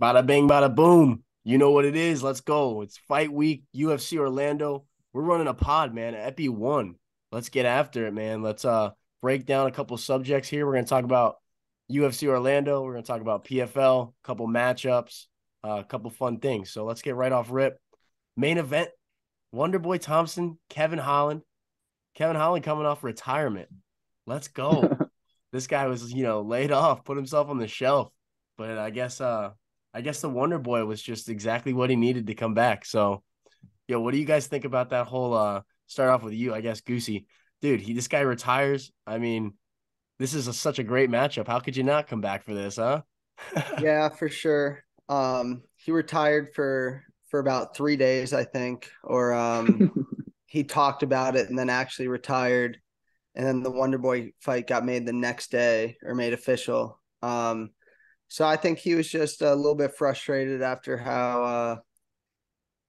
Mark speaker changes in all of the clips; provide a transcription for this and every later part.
Speaker 1: Bada bing, bada boom. You know what it is. Let's go. It's fight week, UFC Orlando. We're running a pod, man. Epi 1. Let's get after it, man. Let's break down a couple subjects here. We're going to talk about UFC Orlando. We're going to talk about PFL, a couple matchups, a couple fun things. So let's get right off rip. Main event, Wonderboy Thompson, Kevin Holland. Kevin Holland coming off retirement. Let's go. This guy was, laid off, put himself on the shelf. But I guess the Wonder Boy was just exactly what he needed to come back. So, what do you guys think about that whole start off with you, I guess, Goosey. Dude, this guy retires. I mean, this is such a great matchup. How could you not come back for this, huh?
Speaker 2: Yeah, for sure. He retired for about 3 days, I think, or he talked about it and then actually retired. And then the Wonder Boy fight got made the next day or made official. So I think he was just a little bit frustrated after how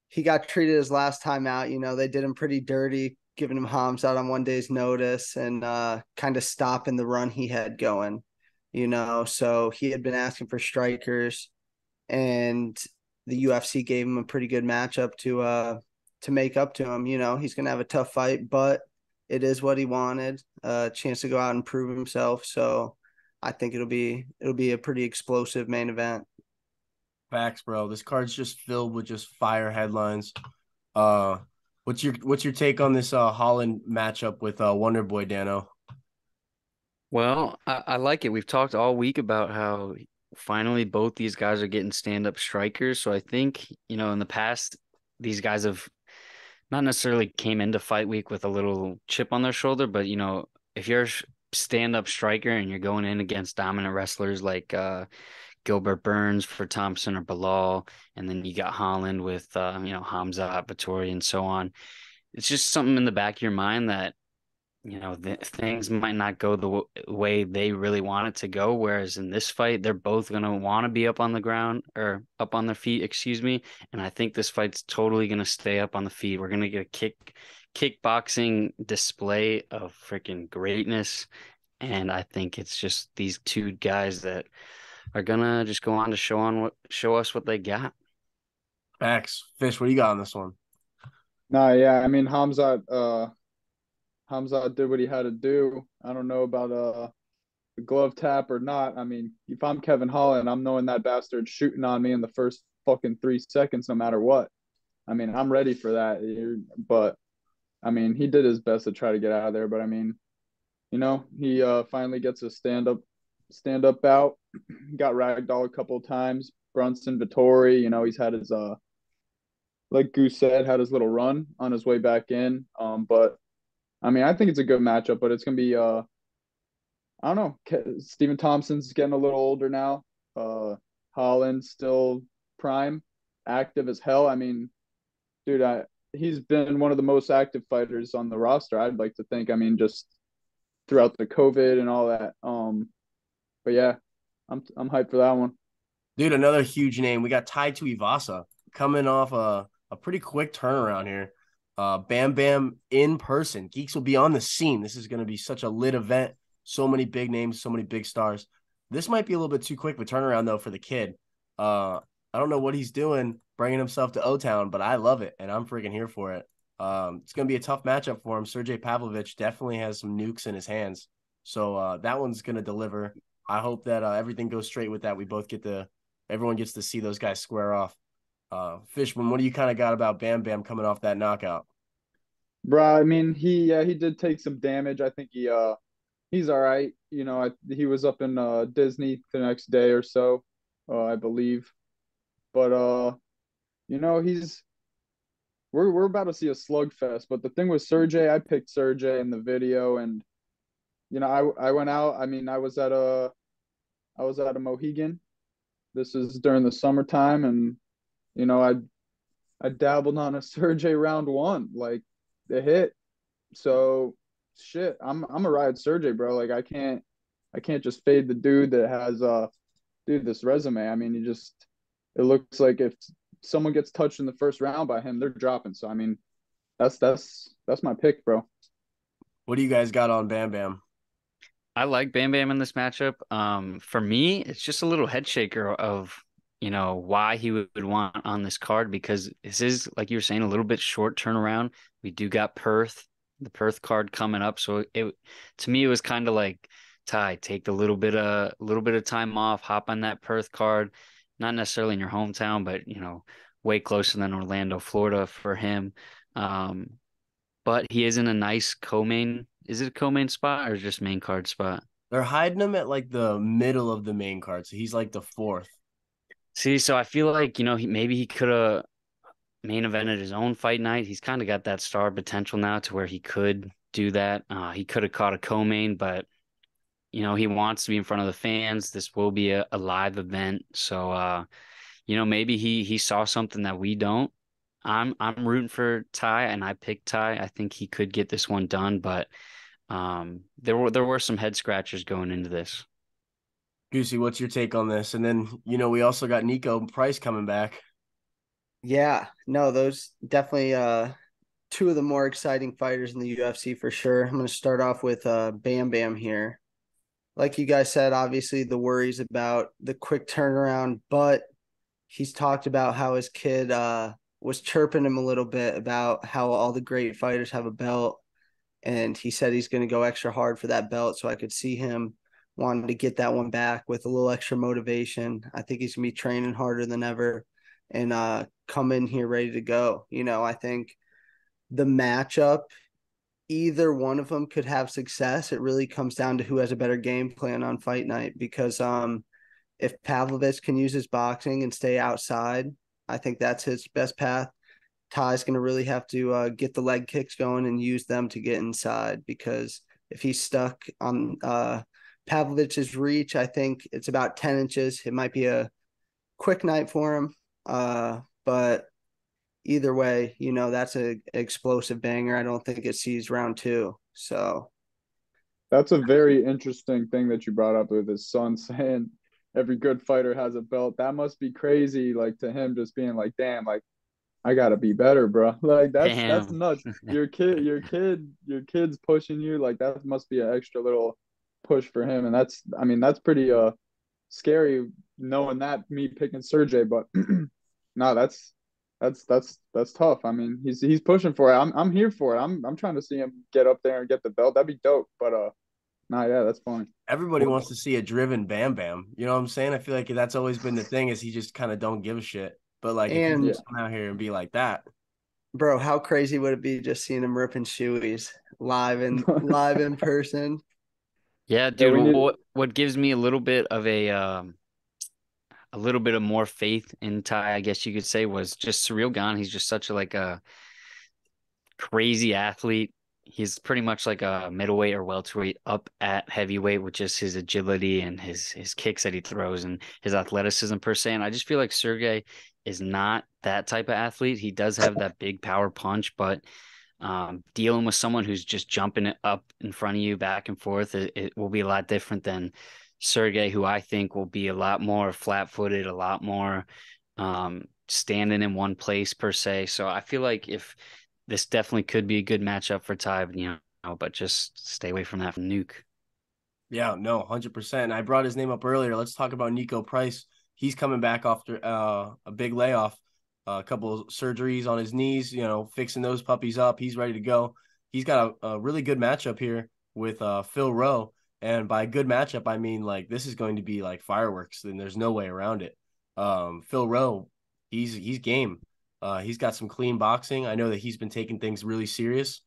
Speaker 2: he got treated his last time out. They did him pretty dirty, giving him Homs out on 1 day's notice and kind of stopping the run he had going. So he had been asking for strikers, and the UFC gave him a pretty good matchup to make up to him. He's gonna have a tough fight, but it is what he wanted, a chance to go out and prove himself. So I think it'll be a pretty explosive main event.
Speaker 1: Facts, bro. This card's just filled with just fire headlines. Uh, what's your take on this Holland matchup with Wonder Boy Dano?
Speaker 3: Well, I like it. We've talked all week about how finally both these guys are getting stand-up strikers. So I think, in the past, these guys have not necessarily came into fight week with a little chip on their shoulder, but if you're a stand-up striker and you're going in against dominant wrestlers like Gilbert Burns for Thompson or Bilal, and then you got Holland with Hamzat, Vettori, and so on. It's just something in the back of your mind that things might not go the way they really want it to go. Whereas in this fight, they're both going to want to be up on the ground or up on their feet, excuse me. And I think this fight's totally going to stay up on the feet. We're going to get a kickboxing display of freaking greatness. And I think it's just these two guys that are gonna just go on to show us what they got.
Speaker 1: Facts. Fish, what do you got on this one?
Speaker 4: Nah, yeah, I mean Hamzat did what he had to do. I don't know about the glove tap or not. I mean, if I'm Kevin Holland, I'm knowing that bastard shooting on me in the first fucking 3 seconds, no matter what. I mean, I'm ready for that. But I mean, he did his best to try to get out of there. But I mean, he finally gets a stand up bout. Got ragdoll a couple of times. Brunson Vittori, he's had his like Goose said, had his little run on his way back in. But I mean, I think it's a good matchup, but it's gonna be I don't know. Stephen Thompson's getting a little older now. Holland still prime, active as hell. I mean, dude, he's been one of the most active fighters on the roster, I'd like to think. I mean, just throughout the COVID and all that. But yeah, I'm hyped for that one.
Speaker 1: Dude, another huge name. We got Tai Tuivasa coming off a pretty quick turnaround here. Bam Bam in person. Geeks will be on the scene. This is going to be such a lit event. So many big names, so many big stars. This might be a little bit too quick of a turnaround, though, for the kid. I don't know what he's doing, bringing himself to O-Town, but I love it, and I'm freaking here for it. It's going to be a tough matchup for him. Sergey Pavlovich definitely has some nukes in his hands. So that one's going to deliver. I hope that everything goes straight with that. Everyone gets to see those guys square off. Fishman, what do you kind of got about Bam Bam coming off that knockout?
Speaker 4: Bro, I mean, he did take some damage. I think he's all right. He was up in Disney the next day or so, I believe. But he's we're about to see a slugfest. But the thing with Sergey, I picked Sergey in the video, and I went out. I mean, I was at a Mohegan. This is during the summertime, and I dabbled on a Sergey round one, like the hit. So shit, I'm a ride Sergey, bro. Like I can't just fade the dude that has this resume. I mean, it looks like if someone gets touched in the first round by him, they're dropping. So I mean, that's my pick, bro.
Speaker 1: What do you guys got on Bam Bam?
Speaker 3: I like Bam Bam in this matchup. For me, it's just a little head shaker of, why he would want on this card, because this is, like you were saying, a little bit short turnaround. We do got the Perth card coming up. So to me, it was kind of like, Ty, take the little bit of time off, hop on that Perth card, not necessarily in your hometown, but way closer than Orlando, Florida for him. Um, but he is in a nice co-main. Is it a co-main spot or just main card spot?
Speaker 1: They're hiding him at like the middle of the main card, so he's like the fourth.
Speaker 3: See, so I feel like, maybe he could have main evented his own fight night. He's kind of got that star potential now to where he could do that. He could have caught a co-main, but he wants to be in front of the fans. This will be a live event, so maybe he saw something that we don't. I'm rooting for Ty, and I picked Ty. I think he could get this one done, but there were some head scratchers going into this.
Speaker 1: Goosey, what's your take on this? And then, we also got Nico Price coming back.
Speaker 2: Yeah, no, those definitely two of the more exciting fighters in the UFC for sure. I'm going to start off with Bam Bam here. Like you guys said, obviously the worries about the quick turnaround, but he's talked about how his kid was chirping him a little bit about how all the great fighters have a belt. And he said he's going to go extra hard for that belt. So I could see him wanting to get that one back with a little extra motivation. I think he's going to be training harder than ever and come in here ready to go. I think the matchup, either one of them could have success. It really comes down to who has a better game plan on fight night, because if Pavlovich can use his boxing and stay outside, I think that's his best path. Ty's going to really have to get the leg kicks going and use them to get inside, because if he's stuck on Pavlovich's reach, I think it's about 10 inches. It might be a quick night for him. But either way, that's an explosive banger. I don't think it sees round two. So
Speaker 4: That's a very interesting thing that you brought up with his son saying every good fighter has a belt. That must be crazy, like to him just being like, damn, like I gotta be better, bro. Like that's
Speaker 3: Damn.
Speaker 4: nuts. Your kid's pushing you. Like that must be an extra little push for him. And I mean, that's pretty scary knowing that, me picking Sergey, but no, that's tough. I mean, he's pushing for it. I'm here for it. I'm trying to see him get up there and get the belt. That'd be dope. But nah, yeah, that's fine.
Speaker 1: Everybody wants to see a driven Bam Bam. You know what I'm saying? I feel like that's always been the thing, is he just kind of don't give a shit. But like if he can
Speaker 2: and
Speaker 4: Yeah.
Speaker 1: come out here and be like that,
Speaker 2: bro, how crazy would it be just seeing him ripping shoeies live in person?
Speaker 3: Yeah,
Speaker 4: Yeah,
Speaker 3: dude.
Speaker 4: we need
Speaker 3: What gives me a little bit of more faith in Ty, I guess you could say, was just Surreal Gone. He's just such like a crazy athlete. He's pretty much like a middleweight or welterweight up at heavyweight with just his agility and his kicks that he throws and his athleticism per se. And I just feel like Sergey is not that type of athlete. He does have that big power punch, but dealing with someone who's just jumping it up in front of you back and forth, it will be a lot different than Sergey, who I think will be a lot more flat-footed, a lot more standing in one place per se. So I feel like if this definitely could be a good matchup for Ty, but just stay away from that from Nuke.
Speaker 1: yeah, no, 100%. I brought his name up earlier. Let's talk about Nico Price. He's coming back after a big layoff, a couple of surgeries on his knees, fixing those puppies up. He's ready to go. He's got a really good matchup here with Phil Rowe. And by good matchup, I mean like this is going to be like fireworks, and there's no way around it. Phil Rowe, he's game. He's got some clean boxing. I know that he's been taking things really serious.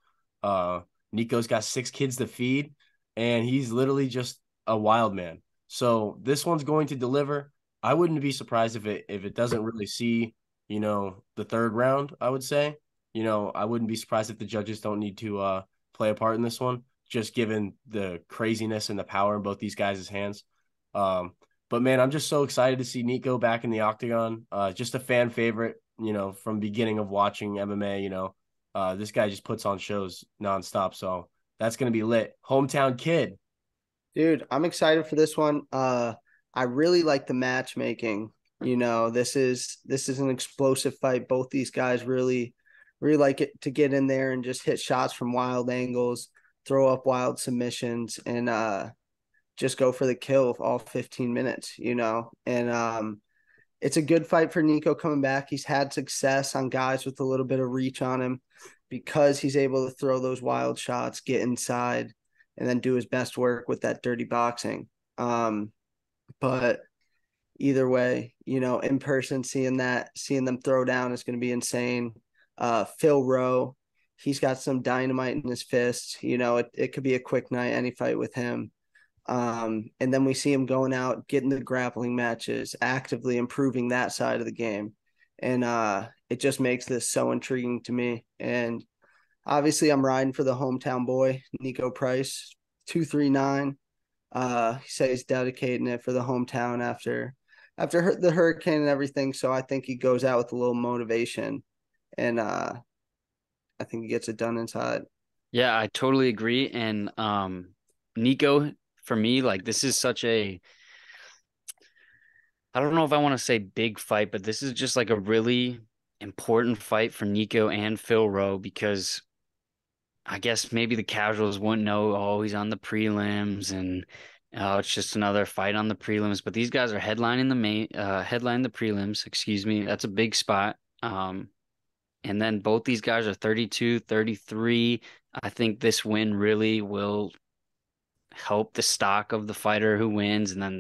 Speaker 1: Nico's got 6 kids to feed, and he's literally just a wild man. So this one's going to deliver. I wouldn't be surprised if it doesn't really see, the third round, I would say. I wouldn't be surprised if the judges don't need to play a part in this one, just given the craziness and the power in both these guys' hands. But man, I'm just so excited to see Nico back in the octagon. Just a fan favorite, from beginning of watching MMA, this guy just puts on shows nonstop. So that's going to be lit. Hometown kid.
Speaker 2: Dude, I'm excited for this one. I really like the matchmaking. This is an explosive fight. Both these guys really like it to get in there and just hit shots from wild angles, throw up wild submissions, and just go for the kill of all 15 minutes, And it's a good fight for Nico coming back. He's had success on guys with a little bit of reach on him because he's able to throw those wild shots, get inside, and then do his best work with that dirty boxing. But either way, in person, seeing them throw down is going to be insane. Phil Rowe, he's got some dynamite in his fists. It could be a quick night, any fight with him. And then we see him going out, getting the grappling matches, actively improving that side of the game. And it just makes this so intriguing to me. And obviously I'm riding for the hometown boy, Nico Price, 239. He says he's dedicating it for the hometown after the hurricane and everything. So I think he goes out with a little motivation, and I think he gets it done inside.
Speaker 3: Yeah, I totally agree. And Nico, for me, like this is such a, I don't know if I want to say big fight, but this is just like a really important fight for Nico and Phil Rowe because I guess maybe the casuals wouldn't know, oh, he's on the prelims and it's just another fight on the prelims. But these guys are headlining the prelims, excuse me. That's a big spot. And then both these guys are 32, 33. I think this win really will help the stock of the fighter who wins, and then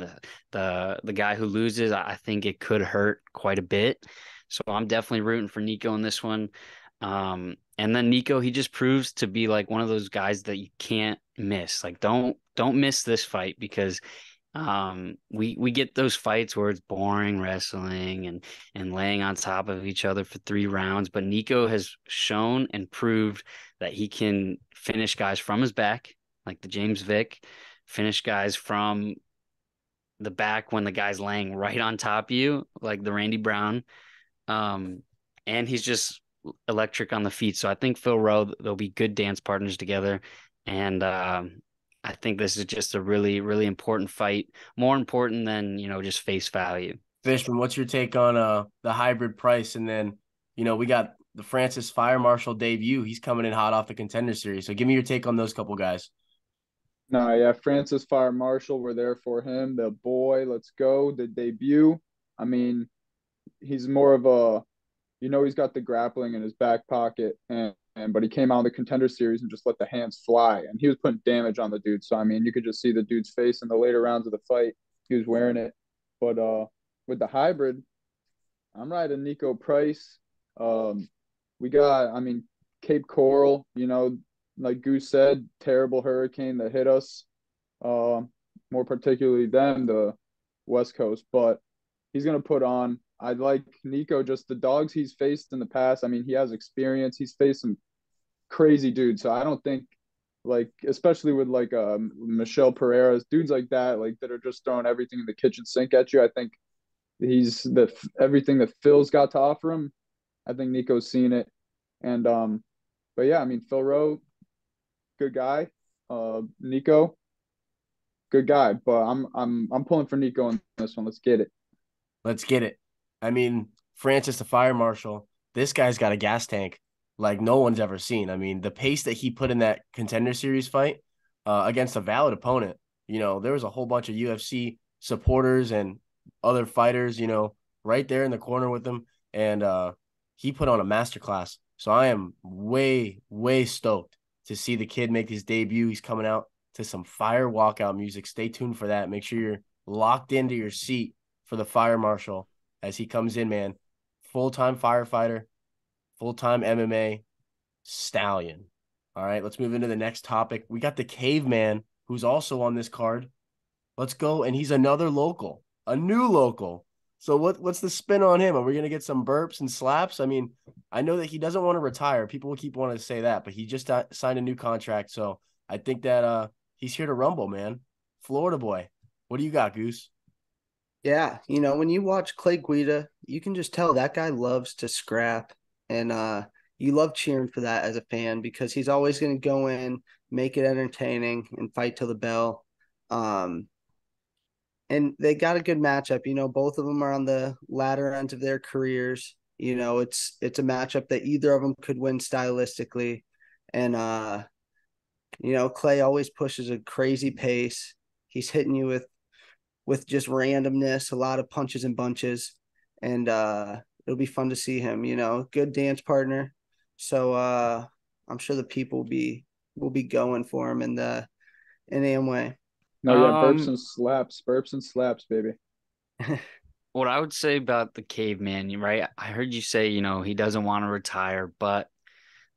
Speaker 3: the guy who loses, I think it could hurt quite a bit. So I'm definitely rooting for Nico in this one. And then Nico, he just proves to be like one of those guys that you can't miss. Like don't miss this fight because we get those fights where it's boring wrestling and laying on top of each other for 3 rounds, but Nico has shown and proved that he can finish guys from his back, like the James Vick, finish guys from the back when the guy's laying right on top of you, like the Randy Brown. And he's just electric on the feet. So I think Phil Rowe, they'll be good dance partners together. And I think this is just a really, really important fight, more important than, just face value.
Speaker 1: Fishman, what's your take on the hybrid price? And then, we got the Francis Fire Marshal debut. He's coming in hot off the Contender Series. So give me your take on those couple guys.
Speaker 4: No, yeah, Francis Fire Marshall, we're there for him. The boy, let's go. The debut. I mean, he's more of a, he's got the grappling in his back pocket, but he came out in the Contender Series and just let the hands fly, and he was putting damage on the dude. So I mean, you could just see the dude's face in the later rounds of the fight. He was wearing it, but with the hybrid, I'm riding Nico Price. We got, I mean, Cape Coral. Like Goose said, terrible hurricane that hit us. More particularly them, the West Coast, but he's gonna put on. I like Nico, just the dogs he's faced in the past. I mean, he has experience. He's faced some crazy dudes. So I don't think, like, especially with like Michelle Pereira's, dudes like that, like that are just throwing everything in the kitchen sink at you. I think everything that Phil's got to offer him. I think Nico's seen it. And but yeah, I mean, Phil Rowe, good guy. Nico, good guy. But I'm pulling for Nico in this one. Let's get it.
Speaker 1: Let's get it. I mean, Francis the Fire Marshal, this guy's got a gas tank like no one's ever seen. I mean, the pace that he put in that Contender Series fight against a valid opponent, there was a whole bunch of UFC supporters and other fighters, right there in the corner with him. And he put on a masterclass. So I am way, way stoked to see the kid make his debut. He's coming out to some fire walkout music. Stay tuned for that. Make sure you're locked into your seat for the Fire Marshal as he comes in, man. Full-time firefighter, full-time MMA stallion. All right, let's move into the next topic. We got the Caveman, who's also on this card. Let's go. And he's another local, a new local. So what's the spin on him? Are we going to get some burps and slaps? I mean, I know that he doesn't want to retire. People will keep wanting to say that, but he just signed a new contract. So I think that he's here to rumble, man. Florida boy. What do you got, Goose?
Speaker 2: Yeah, when you watch Clay Guida, you can just tell that guy loves to scrap. And you love cheering for that as a fan because he's always going to go in, make it entertaining, and fight till the bell. And they got a good matchup. Both of them are on the latter ends of their careers. It's a matchup that either of them could win stylistically. And Clay always pushes a crazy pace. He's hitting you with just randomness, a lot of punches and bunches. and it'll be fun to see him. Good dance partner. So I'm sure the people will be going for him in Amway.
Speaker 4: No, yeah,
Speaker 3: Um,
Speaker 4: burps and slaps, baby.
Speaker 3: what I would say about the caveman, right? I heard you say, he doesn't want to retire, but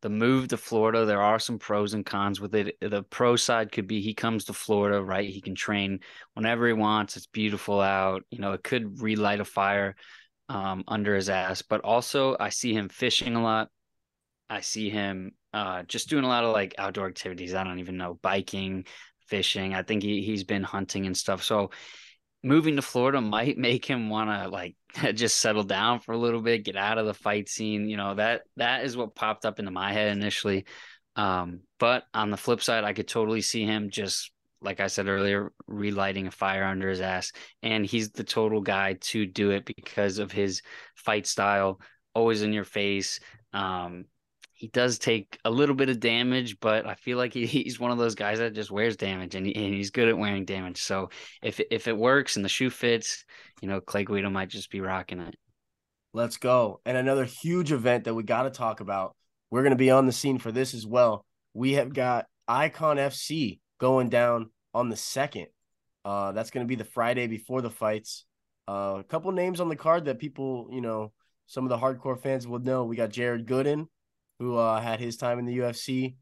Speaker 3: the move to Florida, there are some pros and cons with it. The pro side could be he comes to Florida, right? He can train whenever he wants. It's beautiful out. It could relight a fire under his ass. But also, I see him fishing a lot. I see him just doing a lot of like outdoor activities. I don't even know, biking, fishing. I think he's been hunting and stuff. So moving to Florida might make him want to like just settle down for a little bit, get out of the fight scene. That is what popped up into my head initially. But on the flip side, I could totally see him just like I said earlier, relighting a fire under his ass. And he's the total guy to do it because of his fight style, always in your face. Um, he does take a little bit of damage, but I feel like he's one of those guys that just wears damage and he's good at wearing damage. So if it works and the shoe fits, Clay Guida might just be rocking it.
Speaker 1: Let's go. And another huge event that we got to talk about. We're going to be on the scene for this as well. We have got Ikon FC going down on the 2nd. That's going to be the Friday before the fights. A couple names on the card that people, some of the hardcore fans would know. We got Jared Gooden, who had his time in the UFC.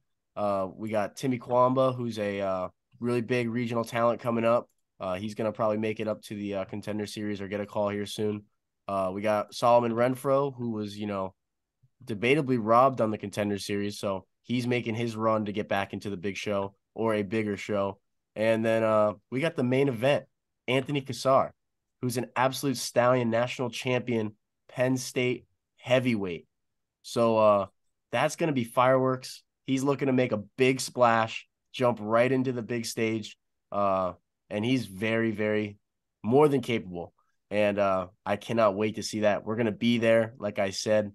Speaker 1: We got Timmy Kwamba, who's a really big regional talent coming up. He's going to probably make it up to the Contender Series or get a call here soon. We got Solomon Renfro, who was, debatably robbed on the Contender Series. So he's making his run to get back into the big show or a bigger show. And then we got the main event, Anthony Cassar, who's an absolute stallion, national champion, Penn State heavyweight. So that's going to be fireworks. He's looking to make a big splash, jump right into the big stage. And he's very, very more than capable. And I cannot wait to see that. We're going to be there. Like I said,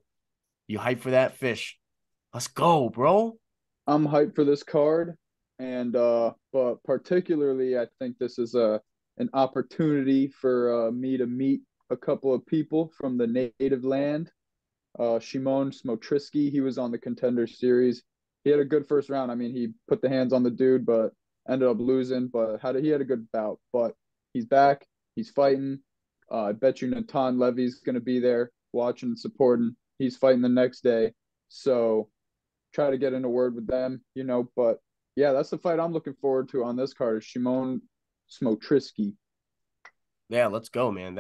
Speaker 1: you hype for that, Fish? Let's go, bro.
Speaker 4: I'm hyped for this card, and but particularly, I think this is an opportunity for me to meet a couple of people from the native land. Shimon Smotriski, he was on the Contender Series. He had a good first round. I mean, he put the hands on the dude, but ended up losing. But he had a good bout. But he's back. He's fighting. I bet you Natan Levy's going to be there watching and supporting. He's fighting the next day. So try to get in a word with them, But yeah, that's the fight I'm looking forward to on this card is Shimon Smotriski.
Speaker 1: Yeah, let's go, man.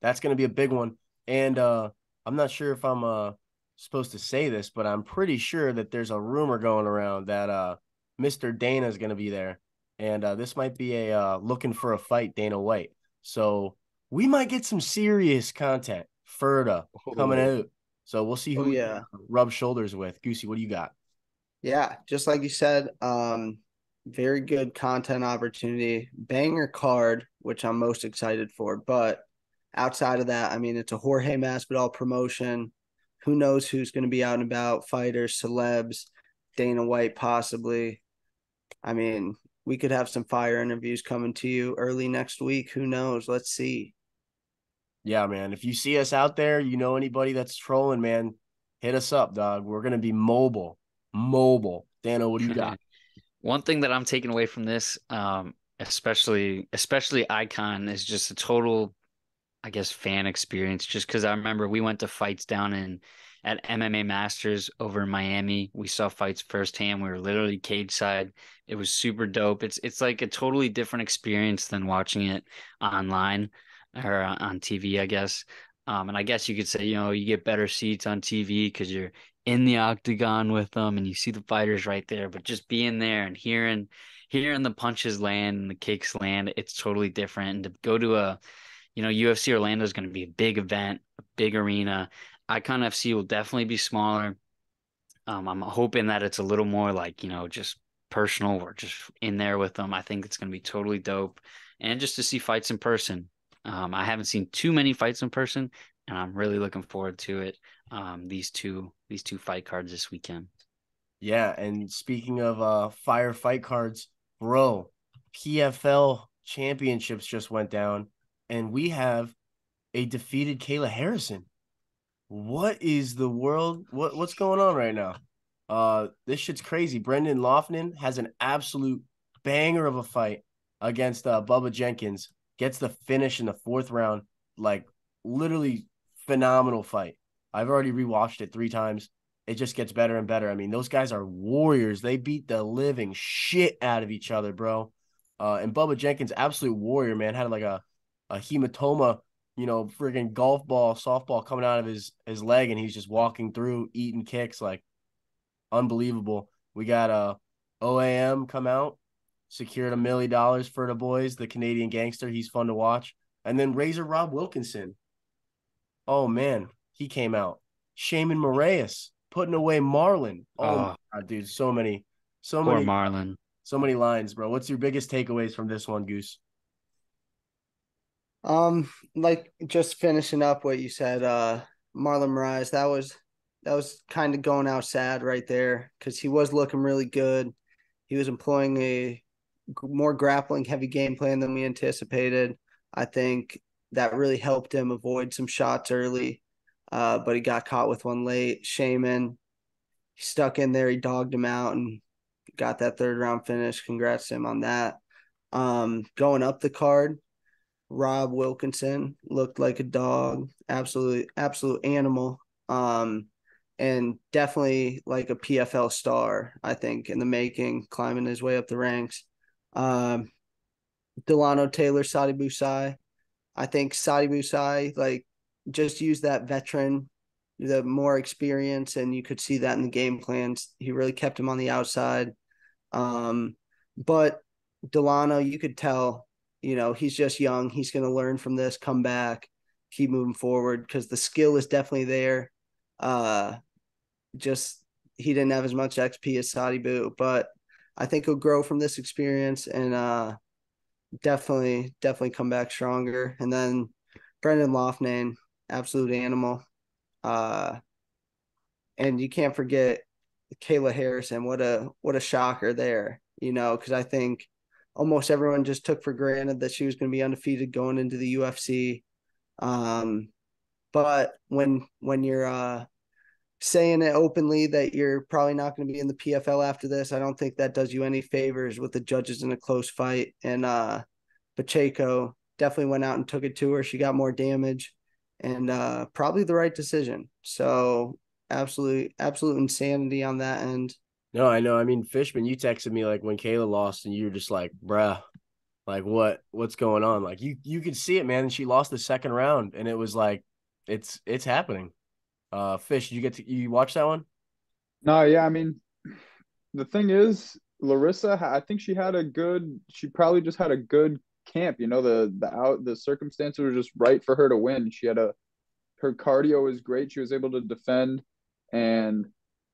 Speaker 1: That's going to be a big one. And I'm not sure if I'm supposed to say this, but I'm pretty sure that there's a rumor going around that Mr. Dana is going to be there. And this might be a looking for a fight Dana White. So we might get some serious content. Ferda coming out. So we'll see who we rub shoulders with. Goosey, what do you got?
Speaker 2: Yeah, just like you said, very good content opportunity, banger card, which I'm most excited for. But outside of that, I mean, it's a Jorge Masvidal promotion. Who knows who's going to be out and about? Fighters, celebs, Dana White possibly. I mean, we could have some fire interviews coming to you early next week. Who knows? Let's see.
Speaker 1: Yeah, man. If you see us out there, anybody that's trolling, man, hit us up, dog. We're going to be mobile. Mobile. Dano, what do you got?
Speaker 3: One thing that I'm taking away from this, especially Icon, is just a total, I guess, fan experience. Just because I remember we went to fights down at MMA Masters over in Miami. We saw fights firsthand. We were literally cage side. It was super dope. It's like a totally different experience than watching it online or on TV, I guess. And I guess you could say, you get better seats on TV because you're in the octagon with them and you see the fighters right there. But just being there and hearing the punches land and the kicks land, it's totally different. And to go to UFC Orlando is going to be a big event, a big arena. Icon FC will definitely be smaller. I'm hoping that it's a little more like, just personal or just in there with them. I think it's going to be totally dope. And just to see fights in person. I haven't seen too many fights in person, and I'm really looking forward to it. These two fight cards this weekend.
Speaker 1: Yeah, and speaking of fire fight cards, bro, PFL championships just went down, and we have a defeated Kayla Harrison. What is the world? What's going on right now? This shit's crazy. Brendan Loughnane has an absolute banger of a fight against Bubba Jenkins. Gets the finish in the fourth round. Like literally phenomenal fight. I've already rewatched it 3 times. It just gets better and better. I mean, those guys are warriors. They beat the living shit out of each other, bro. And Bubba Jenkins, absolute warrior, man, had like a hematoma, friggin' golf ball, softball coming out of his leg, and he's just walking through, eating kicks, like unbelievable. We got OAM come out, secured $1 million for the boys, the Canadian gangster. He's fun to watch. And then Razor Rob Wilkinson. Oh man, he came out. Shaman Moraes putting away Marlon. Oh my
Speaker 3: Oh,
Speaker 1: god, dude, so many, so
Speaker 3: poor
Speaker 1: many,
Speaker 3: Marlon.
Speaker 1: so many lines, bro. What's your biggest takeaways from this one, Goose?
Speaker 2: Like just finishing up what you said, Marlon Moraes, that was kind of going out sad right there because he was looking really good. He was employing a more grappling heavy game plan than we anticipated. I think that really helped him avoid some shots early, but he got caught with one late. Shaman, he stuck in there, he dogged him out and got that third round finish. Congrats to him on that. Going up the card, Rob Wilkinson looked like a dog, absolute animal. And definitely like a PFL star, I think, in the making, climbing his way up the ranks. Um, Delano Taylor, Sadi Busai. I think Sadi Busai like just used that veteran, the more experience, and you could see that in the game plans. He really kept him on the outside. But Delano, you could tell, he's just young. He's going to learn from this, come back, keep moving forward because the skill is definitely there. Just he didn't have as much XP as Sadi Boo, but I think he'll grow from this experience and definitely come back stronger. And then Brendan Loughnane, absolute animal. Uh, and you can't forget Kayla Harrison. What a shocker there, because I think almost everyone just took for granted that she was going to be undefeated going into the UFC. But when you're saying it openly that you're probably not going to be in the PFL after this, I don't think that does you any favors with the judges in a close fight. And Pacheco definitely went out and took it to her. She got more damage and probably the right decision. So absolute insanity on that end.
Speaker 1: No, I know. I mean, Fishman, you texted me like when Kayla lost, and you were just like, "Bruh, like what's going on?" Like you could see it, man. And she lost the second round, and it was like, it's happening. Fish, you watch that one?
Speaker 4: No, yeah, I mean, the thing is, Larissa, I think she probably just had a good camp. The circumstances were just right for her to win. Her cardio was great. She was able to defend. And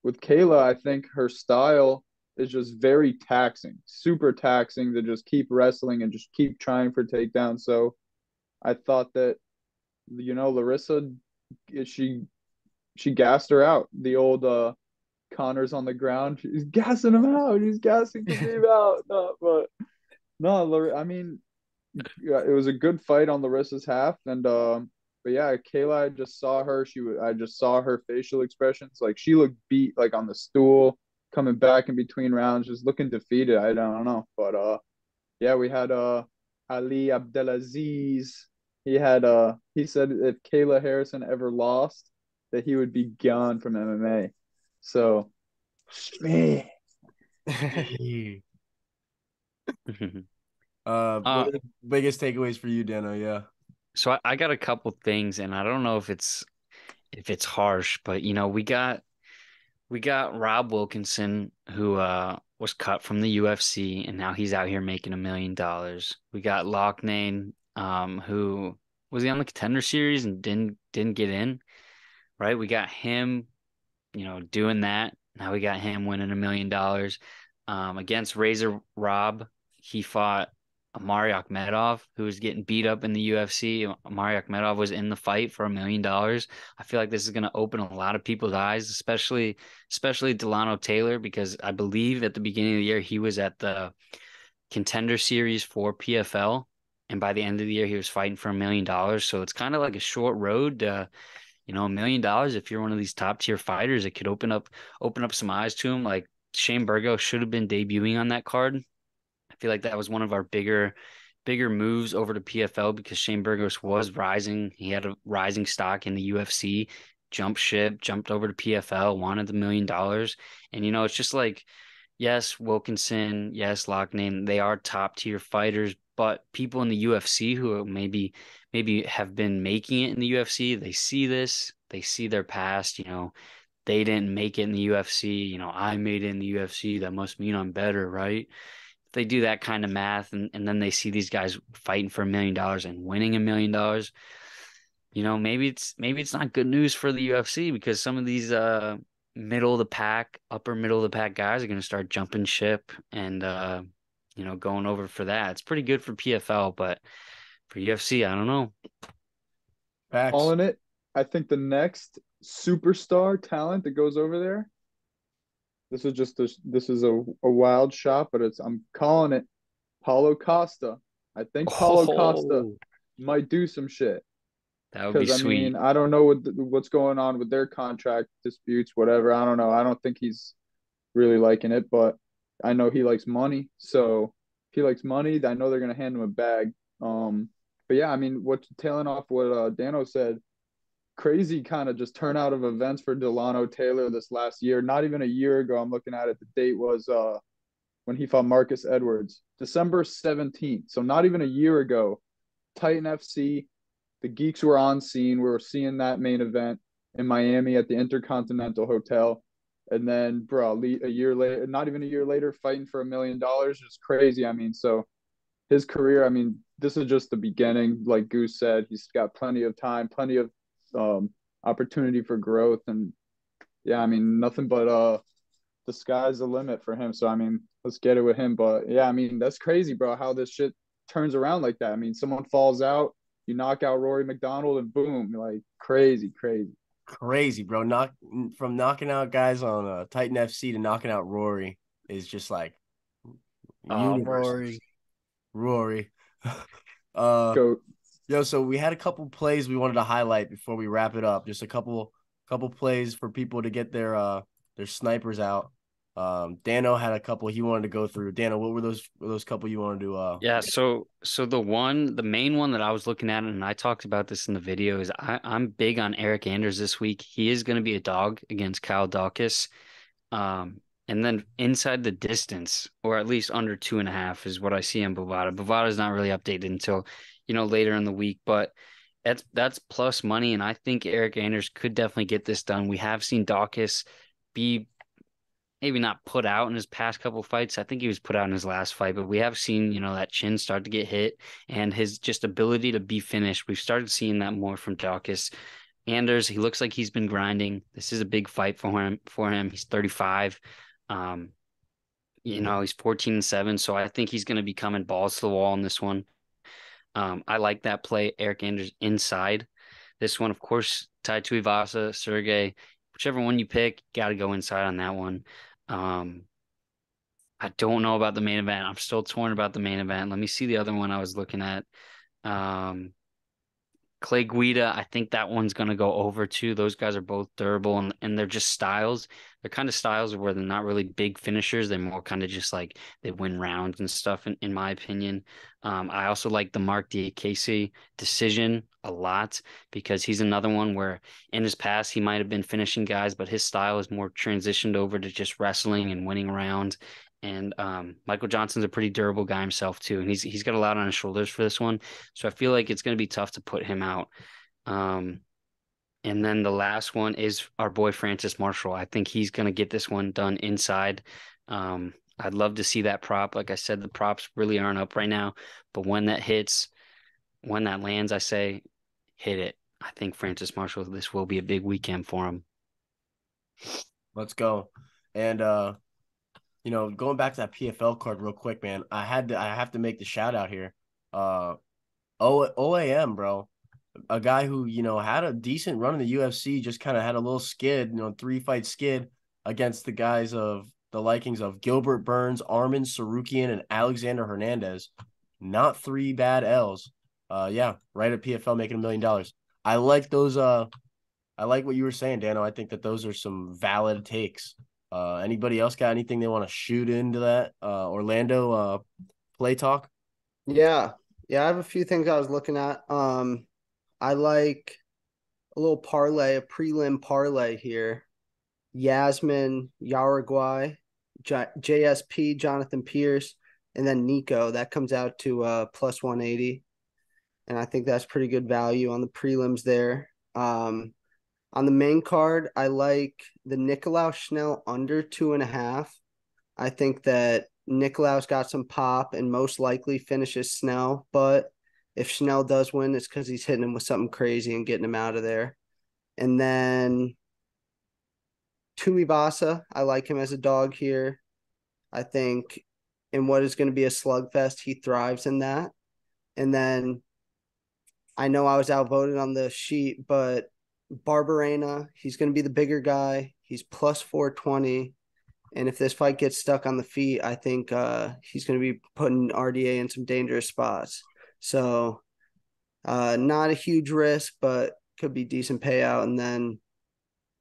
Speaker 4: with Kayla, I think her style is just very taxing, super taxing to just keep wrestling and just keep trying for takedowns. So I thought that, Larissa, she she gassed her out. The old Connor's on the ground. She's gassing him out. She's gassing Khabib out. No, but no, I mean, yeah, it was a good fight on Larissa's half, and but yeah, Kayla, I just saw her. I just saw her facial expressions. Like she looked beat, like on the stool, coming back in between rounds, just looking defeated. I don't know, but yeah, we had Ali Abdelaziz. He said if Kayla Harrison ever lost, that he would be gone from MMA. So, man.
Speaker 1: What are the biggest takeaways for you, Dano? Yeah.
Speaker 3: So I got a couple things, and I don't know if it's harsh, but we got Rob Wilkinson who was cut from the UFC and now he's out here making $1 million. We got Loughnane, who was he on the Contender Series and didn't get in, right? We got him, doing that. Now we got him winning $1 million. Against Razor Rob, he fought Amari Akhmedov, who was getting beat up in the UFC. Amari Akhmedov was in the fight for $1 million. I feel like this is going to open a lot of people's eyes, especially Delano Taylor, because I believe at the beginning of the year he was at the Contender Series for PFL. and by the end of the year, he was fighting for $1 million. So it's kind of like a short road. $1 million. If you're one of these top tier fighters, it could open up some eyes to him. Like Shane Burgos should have been debuting on that card. I feel like that was one of our bigger moves over to PFL because Shane Burgos was rising. He had a rising stock in the UFC, jumped ship, jumped over to PFL, wanted the $1 million. And it's just like, yes, Wilkinson, yes, Loughnane, they are top tier fighters, but people in the UFC who maybe have been making it in the UFC, they see this, they see their past, they didn't make it in the UFC, I made it in the UFC, that must mean I'm better, right? They do that kind of math and then they see these guys fighting for $1 million and winning $1 million, maybe it's not good news for the UFC because some of these middle of the pack, upper middle of the pack guys are going to start jumping ship and going over for that. It's pretty good for PFL, but for UFC, I don't know.
Speaker 1: Facts.
Speaker 4: Calling it. I think the next superstar talent that goes over there. This is a wild shot, but I'm calling it Paulo Costa. I think Paulo Costa
Speaker 3: Oh,
Speaker 4: might do some shit.
Speaker 3: that would be
Speaker 4: Because I mean,
Speaker 3: sweet.
Speaker 4: I don't know what's going on with their contract disputes, whatever. I don't know. I don't think he's really liking it, but I know he likes money. So if he likes money, I know they're gonna hand him a bag. But yeah, I mean, what tailing off what Dano said, crazy kind of just turnout of events for Delano Taylor this last year. Not even a year ago, I'm looking at it. The date was when he fought Marcus Edwards, December 17th. So not even a year ago. Titan FC, the Geeks were on scene. We were seeing that main event in Miami at the Intercontinental Hotel. And then, bro, a year later, not even a year later, fighting for $1 million, just crazy. I mean, so his career, I mean, this is just the beginning. Like Goose said, he's got plenty of time, plenty of um, opportunity for growth. And yeah, I mean, nothing but the sky's the limit for him. So, I mean, let's get it with him. But yeah, I mean, that's crazy, bro, how this shit turns around like that. I mean, someone falls out, you knock out Rory McDonald, and boom, like crazy, crazy.
Speaker 1: Crazy, bro. From knocking out guys on Titan FC to knocking out Rory is just like
Speaker 3: Oh,
Speaker 1: universes.
Speaker 3: Rory.
Speaker 1: Rory. uh
Speaker 4: Go.
Speaker 1: Yo, so we had a couple plays we wanted to highlight before we wrap it up. Just a couple plays for people to get their snipers out. Dano had a couple he wanted to go through. Dano, what were those couple you wanted to
Speaker 3: Yeah, so the main one that I was looking at, and I talked about this in the video, is I'm big on Eric Anders this week. He is going to be a dog against Kyle Dawkins. And then inside the distance, or at least under 2.5, is what I see in Bovada. Bovada is not really updated until, later in the week, but that's plus money, and I think Eric Anders could definitely get this done. We have seen Dawkins be maybe not put out in his past couple fights. I think he was put out in his last fight, but we have seen, that chin start to get hit and his just ability to be finished. We've started seeing that more from Dawkins. Anders, he looks like he's been grinding. This is a big fight for him. He's 35. Um, he's 14-7, so I think he's going to be coming balls to the wall in this one. I like that play, Eric Anders inside. This one, of course, Tai Tuivasa, Sergey, whichever one you pick, got to go inside on that one. Um, I don't know about the main event. I'm still torn about the main event. Let me see the other one I was looking at. Um, Clay Guida, I think that one's going to go over too. Those guys are both durable and they're just styles. They're kind of styles where they're not really big finishers. They're more kind of just like they win rounds and stuff, in my opinion. I also like the Mark Diakiese decision a lot because he's another one where in his past he might have been finishing guys, but his style is more transitioned over to just wrestling and winning rounds. And Michael Johnson's a pretty durable guy himself too, and he's got a lot on his shoulders for this one. So I feel like it's going to be tough to put him out. Um, and then the last one is our boy Francis Marshall. I think he's going to get this one done inside. I'd love to see that prop. Like I said, the props really aren't up right now, but when that hits, when that lands, I say hit it. I think Francis Marshall, this will be a big weekend for him.
Speaker 1: let's go. And going back to that PFL card real quick, man. I have to make the shout out here. OAM, bro. A guy who, had a decent run in the UFC, just kind of had a little skid, 3-fight skid against the guys of the likings of Gilbert Burns, Armin Sarukian, and Alexander Hernandez. not 3 bad L's. Yeah, right at PFL making $1 million. I like those. I like what you were saying, Dano. I think that those are some valid takes. Anybody else got anything they want to shoot into that Orlando play talk?
Speaker 2: Yeah. Yeah, I have a few things I was looking at. I like a little parlay, a prelim parlay here. Yasmin, Uruguay, JSP, Jonathan Pierce, and then Nico. That comes out to plus 180. And I think that's pretty good value on the prelims there. On the main card, I like the Nikolaus Schnell under 2.5. I think that Nikolaus got some pop and most likely finishes Snell. But if Schnell does win, it's because he's hitting him with something crazy and getting him out of there. And then Tuivasa, I like him as a dog here. I think in what is going to be a slugfest, he thrives in that. And then I know I was outvoted on the sheet, but Barberena, he's going to be the bigger guy. He's plus 420. And if this fight gets stuck on the feet, I think he's going to be putting RDA in some dangerous spots. So not a huge risk, but could be decent payout. And then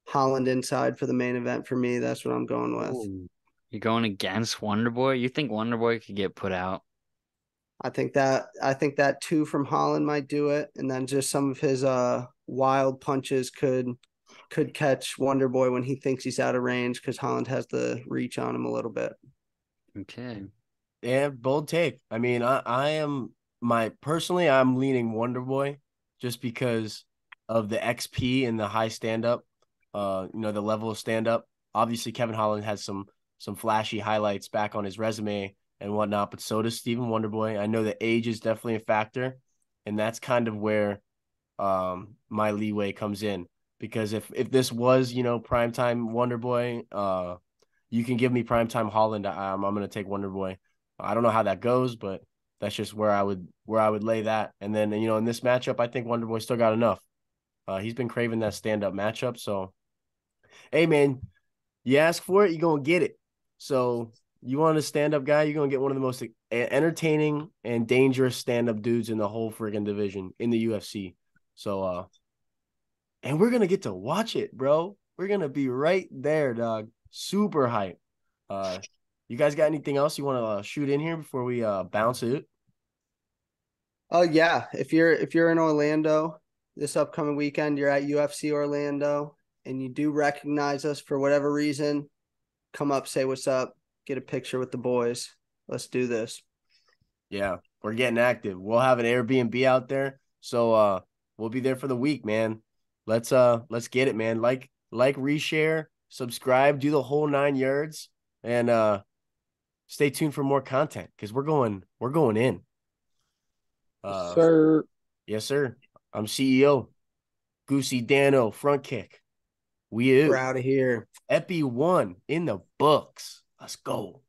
Speaker 2: Holland inside for the main event for me. That's what I'm going with.
Speaker 3: Ooh. You're going against Wonderboy? You think Wonderboy could get put out?
Speaker 2: I think that 2 from Holland might do it, and then just some of his wild punches could catch Wonderboy when he thinks he's out of range because Holland has the reach on him a little bit.
Speaker 3: Okay.
Speaker 1: Yeah, bold take. I mean, I'm leaning Wonderboy just because of the XP and the high stand up. The level of stand up. Obviously, Kevin Holland has some flashy highlights back on his resume and whatnot, but so does Stephen Wonderboy. I know that age is definitely a factor, and that's kind of where my leeway comes in. Because if this was, primetime Wonderboy, you can give me primetime Holland. I'm gonna take Wonderboy. I don't know how that goes, but that's just where I would lay that. And then in this matchup, I think Wonderboy still got enough. He's been craving that stand up matchup. So, hey man, you ask for it, you're gonna get it. So you want a stand up guy, you're gonna get one of the most entertaining and dangerous stand up dudes in the whole friggin' division in the UFC. So, and we're gonna get to watch it, bro. We're gonna be right there, dog. Super hype. You guys got anything else you want to shoot in here before we bounce it?
Speaker 2: Oh yeah, if you're in Orlando this upcoming weekend, you're at UFC Orlando, and you do recognize us for whatever reason, come up, say what's up, get a picture with the boys. Let's do this.
Speaker 1: Yeah, we're getting active. We'll have an Airbnb out there, so we'll be there for the week, man. Let's get it, man. Like, reshare, subscribe, do the whole 9 yards, and stay tuned for more content because we're going in.
Speaker 4: Sir.
Speaker 1: Yes, sir. I'm CEO. Goosey Dano, front kick. We
Speaker 2: We're
Speaker 1: out.
Speaker 2: out of here.
Speaker 1: Epi 1 in the books. Let's go.